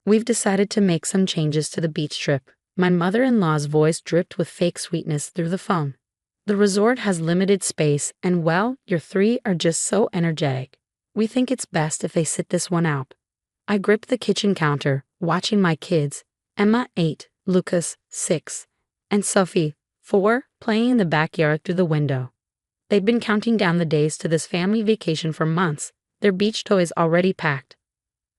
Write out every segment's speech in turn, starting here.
We've decided to make some changes to the beach trip. My mother-in-law's voice dripped with fake sweetness through the phone. The resort has limited space, and well, your three are just so energetic. We think it's best if they sit this one out. I gripped the kitchen counter, watching my kids, Emma 8, Lucas 6, and Sophie 4, playing in the backyard through the window. They'd been counting down the days to this family vacation for months, their beach toys already packed.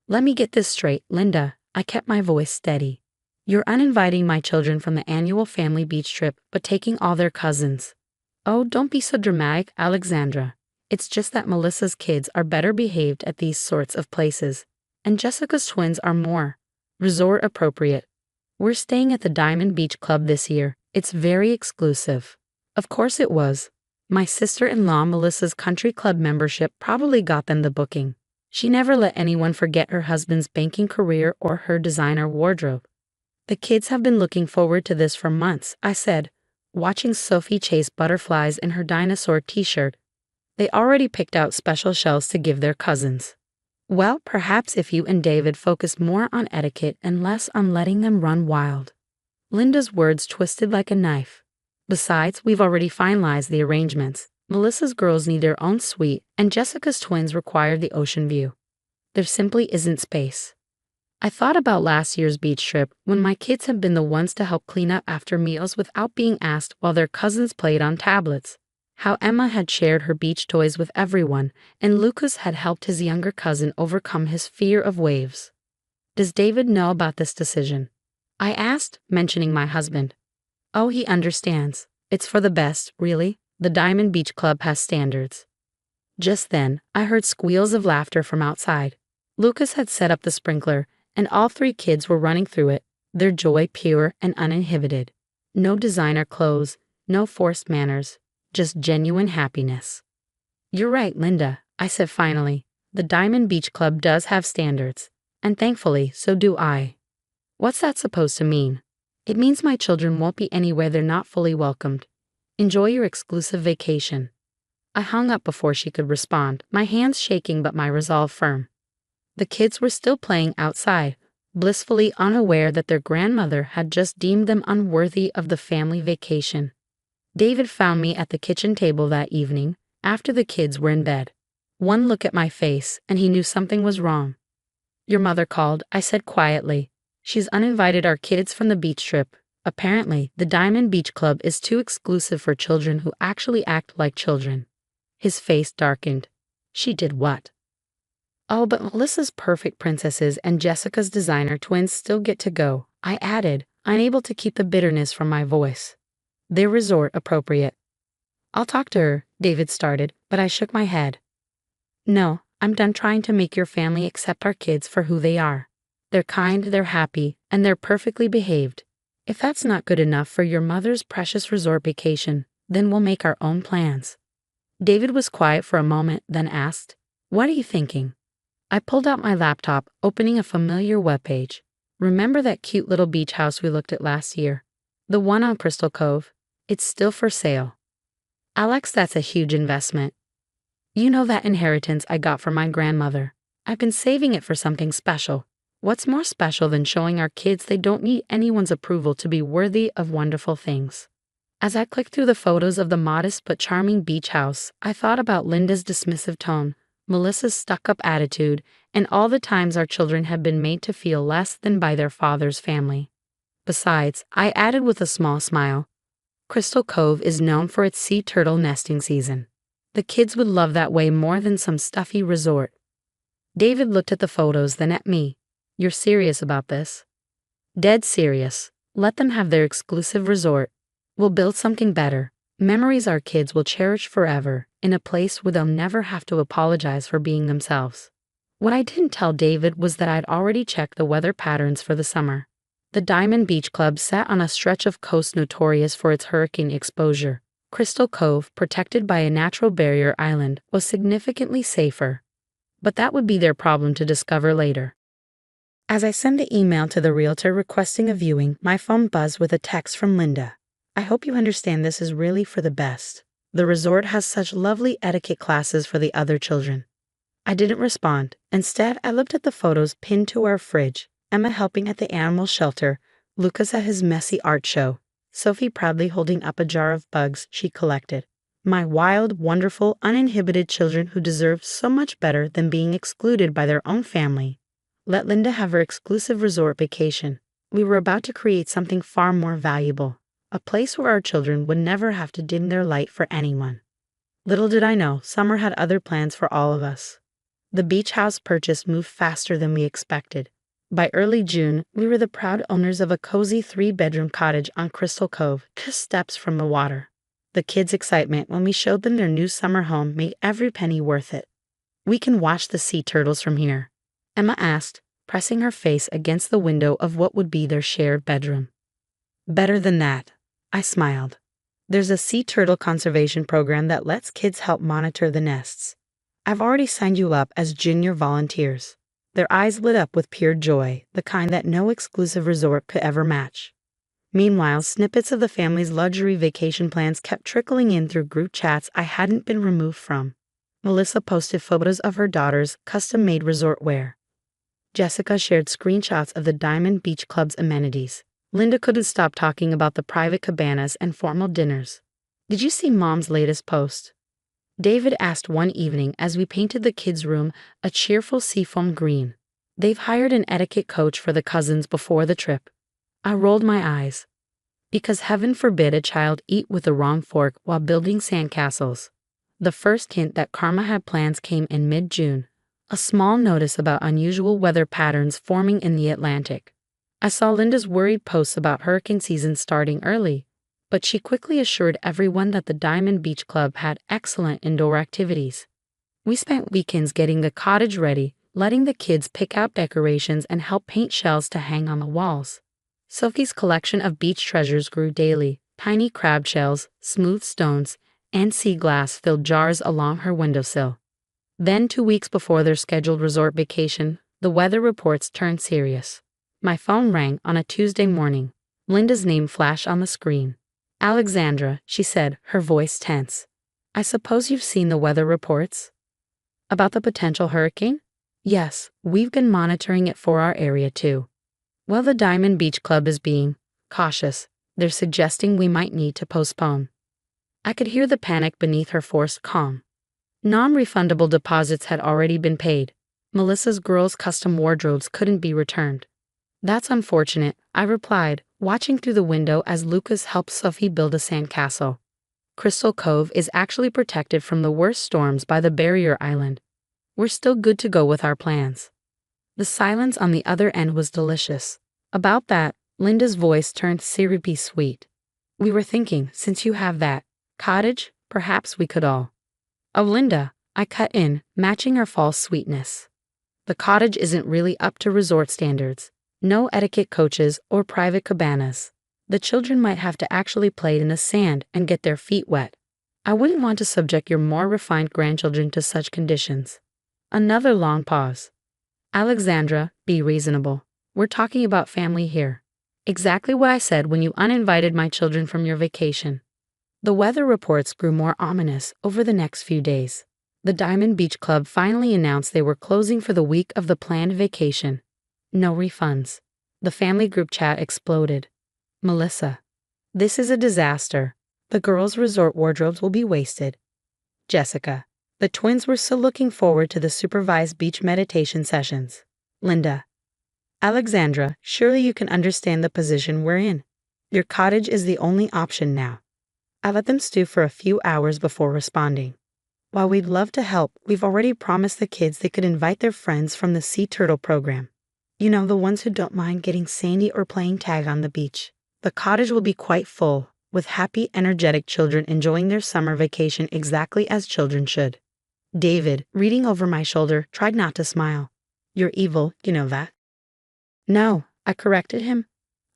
Let me get this straight, Linda. I kept my voice steady. You're uninviting my children from the annual family beach trip, but taking all their cousins. Oh, don't be so dramatic, Alexandra. It's just that Melissa's kids are better behaved at these sorts of places, and Jessica's twins are more resort appropriate. We're staying at the Diamond Beach Club this year. It's very exclusive. Of course it was. My sister-in-law Melissa's country club membership probably got them the booking. She never let anyone forget her husband's banking career or her designer wardrobe. The kids have been looking forward to this for months, I said, watching Sophie chase butterflies in her dinosaur t-shirt. They already picked out special shells to give their cousins. Well, perhaps if you and David focus more on etiquette and less on letting them run wild. Linda's words twisted like a knife. Besides, we've already finalized the arrangements. Melissa's girls need their own suite, and Jessica's twins require the ocean view. There simply isn't space. I thought about last year's beach trip when my kids had been the ones to help clean up after meals without being asked while their cousins played on tablets. How Emma had shared her beach toys with everyone, and Lucas had helped his younger cousin overcome his fear of waves. Does David know about this decision? I asked, mentioning my husband. Oh, he understands. It's for the best, really. The Diamond Beach Club has standards. Just then, I heard squeals of laughter from outside. Lucas had set up the sprinkler, and all three kids were running through it, their joy pure and uninhibited. No designer clothes, no forced manners, just genuine happiness. You're right, Linda, I said finally. The Diamond Beach Club does have standards, and thankfully, so do I. What's that supposed to mean? It means my children won't be anywhere they're not fully welcomed. Enjoy your exclusive vacation. I hung up before she could respond, my hands shaking but my resolve firm. The kids were still playing outside, blissfully unaware that their grandmother had just deemed them unworthy of the family vacation. David found me at the kitchen table that evening, after the kids were in bed. One look at my face, and he knew something was wrong. Your mother called, I said quietly. She's uninvited our kids from the beach trip. Apparently, the Diamond Beach Club is too exclusive for children who actually act like children. His face darkened. She did what? Oh, but Melissa's perfect princesses and Jessica's designer twins still get to go, I added, unable to keep the bitterness from my voice. They're resort appropriate. I'll talk to her, David started, but I shook my head. No, I'm done trying to make your family accept our kids for who they are. They're kind, they're happy, and they're perfectly behaved. If that's not good enough for your mother's precious resort vacation, then we'll make our own plans. David was quiet for a moment, then asked, What are you thinking? I pulled out my laptop, opening a familiar webpage. Remember that cute little beach house we looked at last year? The one on Crystal Cove? It's still for sale. Alex, that's a huge investment. You know that inheritance I got from my grandmother. I've been saving it for something special. What's more special than showing our kids they don't need anyone's approval to be worthy of wonderful things? As I clicked through the photos of the modest but charming beach house, I thought about Linda's dismissive tone, Melissa's stuck-up attitude, and all the times our children had been made to feel less than by their father's family. Besides, I added with a small smile, Crystal Cove is known for its sea turtle nesting season. The kids would love that way more than some stuffy resort. David looked at the photos, then at me. You're serious about this? Dead serious. Let them have their exclusive resort. We'll build something better. Memories our kids will cherish forever, in a place where they'll never have to apologize for being themselves. What I didn't tell David was that I'd already checked the weather patterns for the summer. The Diamond Beach Club sat on a stretch of coast notorious for its hurricane exposure. Crystal Cove, protected by a natural barrier island, was significantly safer. But that would be their problem to discover later. As I sent the email to the realtor requesting a viewing, my phone buzzed with a text from Linda. I hope you understand this is really for the best. The resort has such lovely etiquette classes for the other children. I didn't respond. Instead, I looked at the photos pinned to our fridge. Emma helping at the animal shelter, Lucas at his messy art show, Sophie proudly holding up a jar of bugs she collected. My wild, wonderful, uninhibited children who deserve so much better than being excluded by their own family. Let Linda have her exclusive resort vacation. We were about to create something far more valuable, a place where our children would never have to dim their light for anyone. Little did I know, summer had other plans for all of us. The beach house purchase moved faster than we expected. By early June, we were the proud owners of a cozy 3-bedroom cottage on Crystal Cove, just steps from the water. The kids' excitement when we showed them their new summer home made every penny worth it. "We can watch the sea turtles from here," Emma asked, pressing her face against the window of what would be their shared bedroom. "Better than that," I smiled. "There's a sea turtle conservation program that lets kids help monitor the nests. I've already signed you up as junior volunteers." Their eyes lit up with pure joy, the kind that no exclusive resort could ever match. Meanwhile, snippets of the family's luxury vacation plans kept trickling in through group chats I hadn't been removed from. Melissa posted photos of her daughter's custom-made resort wear. Jessica shared screenshots of the Diamond Beach Club's amenities. Linda couldn't stop talking about the private cabanas and formal dinners. "Did you see Mom's latest post?" David asked one evening as we painted the kids' room a cheerful seafoam green. "They've hired an etiquette coach for the cousins before the trip." I rolled my eyes. Because heaven forbid a child eat with the wrong fork while building sandcastles. The first hint that karma had plans came in mid-June, a small notice about unusual weather patterns forming in the Atlantic. I saw Linda's worried posts about hurricane season starting early, but she quickly assured everyone that the Diamond Beach Club had excellent indoor activities. We spent weekends getting the cottage ready, letting the kids pick out decorations and help paint shells to hang on the walls. Sophie's collection of beach treasures grew daily. Tiny crab shells, smooth stones, and sea glass filled jars along her windowsill. Then 2 weeks before their scheduled resort vacation, the weather reports turned serious. My phone rang on a Tuesday morning. Linda's name flashed on the screen. "Alexandra," she said, her voice tense. "I suppose you've seen the weather reports?" "About the potential hurricane?" "Yes, we've been monitoring it for our area too." "Well, the Diamond Beach Club is being cautious. They're suggesting we might need to postpone." I could hear the panic beneath her forced calm. Non-refundable deposits had already been paid. Melissa's girls' custom wardrobes couldn't be returned. "That's unfortunate," I replied, watching through the window as Lucas helped Sophie build a sandcastle. Crystal Cove is actually protected from the worst storms by the barrier island. We're still good to go with our plans. The silence on the other end was delicious. About that, Linda's voice turned syrupy sweet. "We were thinking, since you have that cottage, perhaps we could all—" "Oh, Linda," I cut in, matching her false sweetness. "The cottage isn't really up to resort standards. No etiquette coaches or private cabanas. The children might have to actually play in the sand and get their feet wet. I wouldn't want to subject your more refined grandchildren to such conditions." Another long pause. "Alexandra, be reasonable. We're talking about family here." Exactly what I said when you uninvited my children from your vacation. The weather reports grew more ominous over the next few days. The Diamond Beach Club finally announced they were closing for the week of the planned vacation. No refunds. The family group chat exploded. "Melissa, this is a disaster. The girls' resort wardrobes will be wasted." Jessica, the twins were still looking forward to the supervised beach meditation sessions. Linda, "Alexandra, surely you can understand the position we're in. Your cottage is the only option now." I let them stew for a few hours before responding. "While we'd love to help, we've already promised the kids they could invite their friends from the Sea Turtle program. You know, the ones who don't mind getting sandy or playing tag on the beach. The cottage will be quite full, with happy, energetic children enjoying their summer vacation exactly as children should." David, reading over my shoulder, tried not to smile. "You're evil, you know that." "No," I corrected him.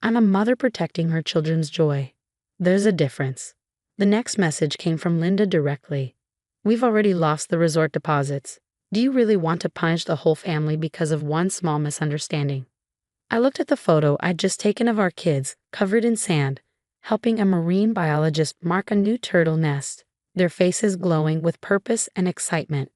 "I'm a mother protecting her children's joy. There's a difference." The next message came from Linda directly. "We've already lost the resort deposits. Do you really want to punish the whole family because of one small misunderstanding?" I looked at the photo I'd just taken of our kids, covered in sand, helping a marine biologist mark a new turtle nest, their faces glowing with purpose and excitement.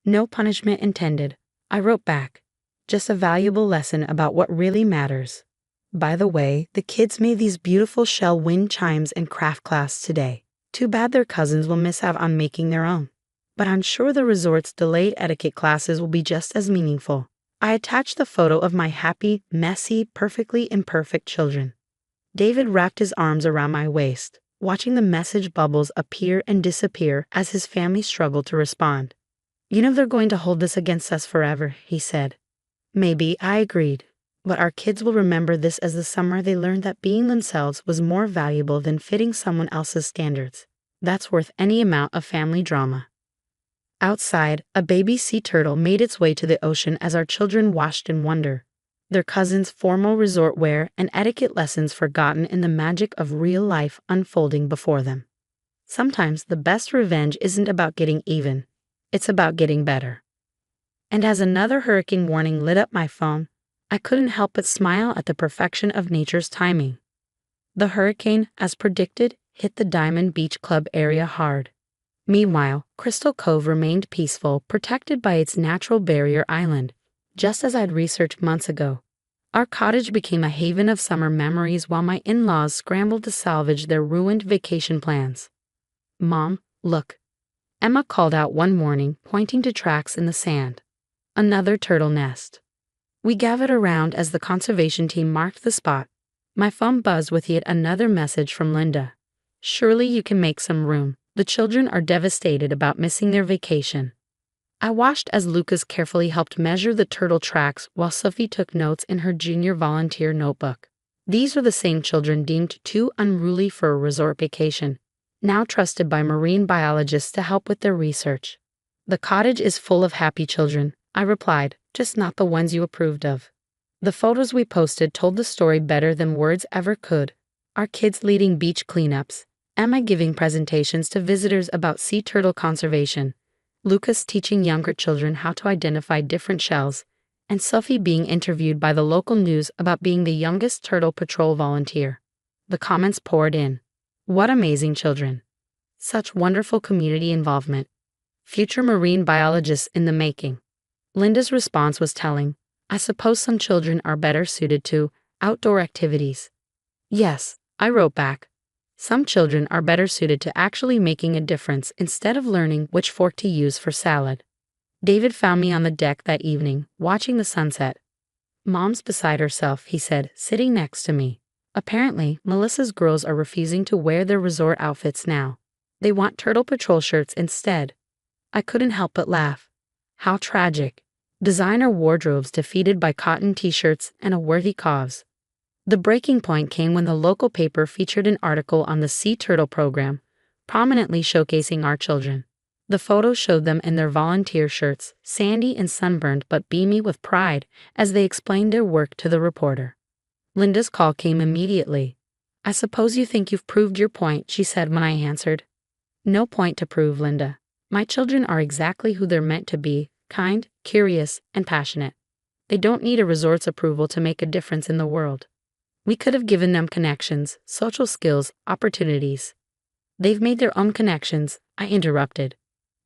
"No punishment intended," I wrote back. just a valuable lesson about what really matters. By the way, the kids made these beautiful shell wind chimes in craft class today. Too bad their cousins will miss out on making their own. But I'm sure the resort's delayed etiquette classes will be just as meaningful. I attached the photo of my happy, messy, perfectly imperfect children. David wrapped his arms around my waist, watching the message bubbles appear and disappear as his family struggled to respond. You know they're going to hold this against us forever, he said. Maybe, I agreed. But our kids will remember this as the summer they learned that being themselves was more valuable than fitting someone else's standards. That's worth any amount of family drama. Outside, a baby sea turtle made its way to the ocean as our children watched in wonder, their cousins' formal resort wear and etiquette lessons forgotten in the magic of real life unfolding before them. Sometimes the best revenge isn't about getting even, it's about getting better. And as another hurricane warning lit up my phone, I couldn't help but smile at the perfection of nature's timing. The hurricane, as predicted, hit the Diamond Beach Club area hard. Meanwhile, Crystal Cove remained peaceful, protected by its natural barrier island, just as I'd researched months ago. Our cottage became a haven of summer memories while my in-laws scrambled to salvage their ruined vacation plans. Mom, look. Emma called out one morning, pointing to tracks in the sand. Another turtle nest. We gathered around as the conservation team marked the spot. My phone buzzed with yet another message from Linda. Surely you can make some room. The children are devastated about missing their vacation. I watched as Lucas carefully helped measure the turtle tracks while Sophie took notes in her junior volunteer notebook. These are the same children deemed too unruly for a resort vacation, now trusted by marine biologists to help with their research. The cottage is full of happy children, I replied, just not the ones you approved of. The photos we posted told the story better than words ever could. Our kids leading beach cleanups, Emma giving presentations to visitors about sea turtle conservation, Lucas teaching younger children how to identify different shells, and Sophie being interviewed by the local news about being the youngest Turtle Patrol volunteer. The comments poured in. What amazing children. Such wonderful community involvement. Future marine biologists in the making. Linda's response was telling. I suppose some children are better suited to outdoor activities. Yes, I wrote back. Some children are better suited to actually making a difference instead of learning which fork to use for salad. David found me on the deck that evening, watching the sunset. Mom's beside herself, he said, sitting next to me. Apparently, Melissa's girls are refusing to wear their resort outfits now. They want Turtle Patrol shirts instead. I couldn't help but laugh. How tragic. Designer wardrobes defeated by cotton t-shirts and a worthy cause. The breaking point came when the local paper featured an article on the Sea Turtle program, prominently showcasing our children. The photos showed them in their volunteer shirts, sandy and sunburned but beamy with pride, as they explained their work to the reporter. Linda's call came immediately. I suppose you think you've proved your point, she said when I answered. No point to prove, Linda. My children are exactly who they're meant to be, kind, curious, and passionate. They don't need a resort's approval to make a difference in the world. We could have given them connections, social skills, opportunities. They've made their own connections, I interrupted.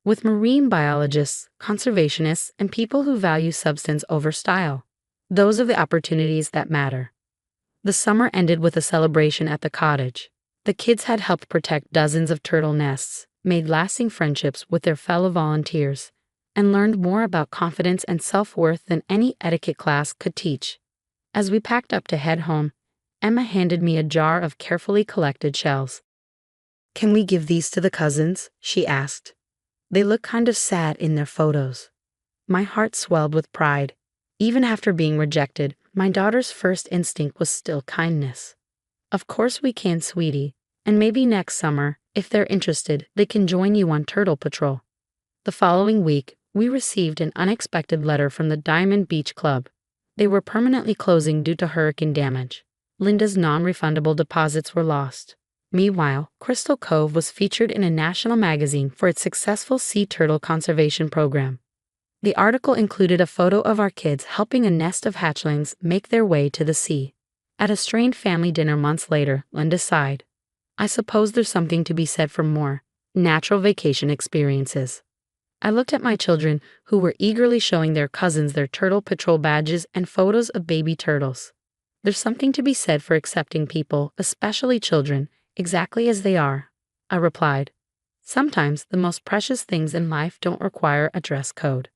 With marine biologists, conservationists, and people who value substance over style. Those are the opportunities that matter. The summer ended with a celebration at the cottage. The kids had helped protect dozens of turtle nests, made lasting friendships with their fellow volunteers, and learned more about confidence and self-worth than any etiquette class could teach. As we packed up to head home, Emma handed me a jar of carefully collected shells. Can we give these to the cousins? She asked. They look kind of sad in their photos. My heart swelled with pride. Even after being rejected, my daughter's first instinct was still kindness. Of course we can, sweetie, and maybe next summer, if they're interested, they can join you on Turtle Patrol. The following week, we received an unexpected letter from the Diamond Beach Club. They were permanently closing due to hurricane damage. Linda's non-refundable deposits were lost. Meanwhile, Crystal Cove was featured in a national magazine for its successful sea turtle conservation program. The article included a photo of our kids helping a nest of hatchlings make their way to the sea. At a strained family dinner months later, Linda sighed. I suppose there's something to be said for more natural vacation experiences. I looked at my children, who were eagerly showing their cousins their Turtle Patrol badges and photos of baby turtles. There's something to be said for accepting people, especially children, exactly as they are, I replied. Sometimes the most precious things in life don't require a dress code.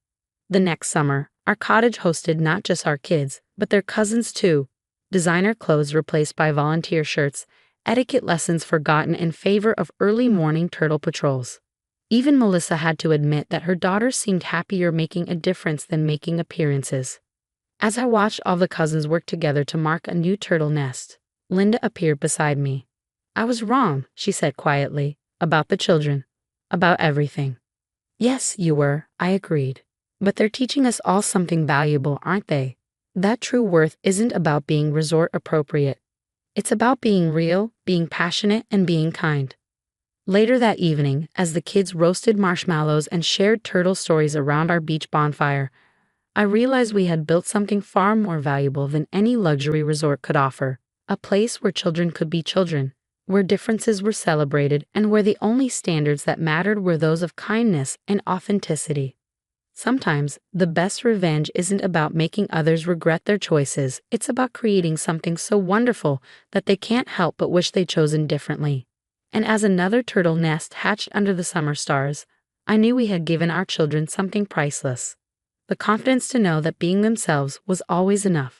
The next summer, our cottage hosted not just our kids, but their cousins too. Designer clothes replaced by volunteer shirts, etiquette lessons forgotten in favor of early morning turtle patrols. Even Melissa had to admit that her daughters seemed happier making a difference than making appearances. As I watched all the cousins work together to mark a new turtle nest, Linda appeared beside me. I was wrong, she said quietly, about the children, about everything. Yes, you were, I agreed. But they're teaching us all something valuable, aren't they? That true worth isn't about being resort appropriate. It's about being real, being passionate, and being kind. Later that evening, as the kids roasted marshmallows and shared turtle stories around our beach bonfire, I realized we had built something far more valuable than any luxury resort could offer, a place where children could be children, where differences were celebrated, and where the only standards that mattered were those of kindness and authenticity. Sometimes, the best revenge isn't about making others regret their choices, it's about creating something so wonderful that they can't help but wish they'd chosen differently. And as another turtle nest hatched under the summer stars, I knew we had given our children something priceless. The confidence to know that being themselves was always enough.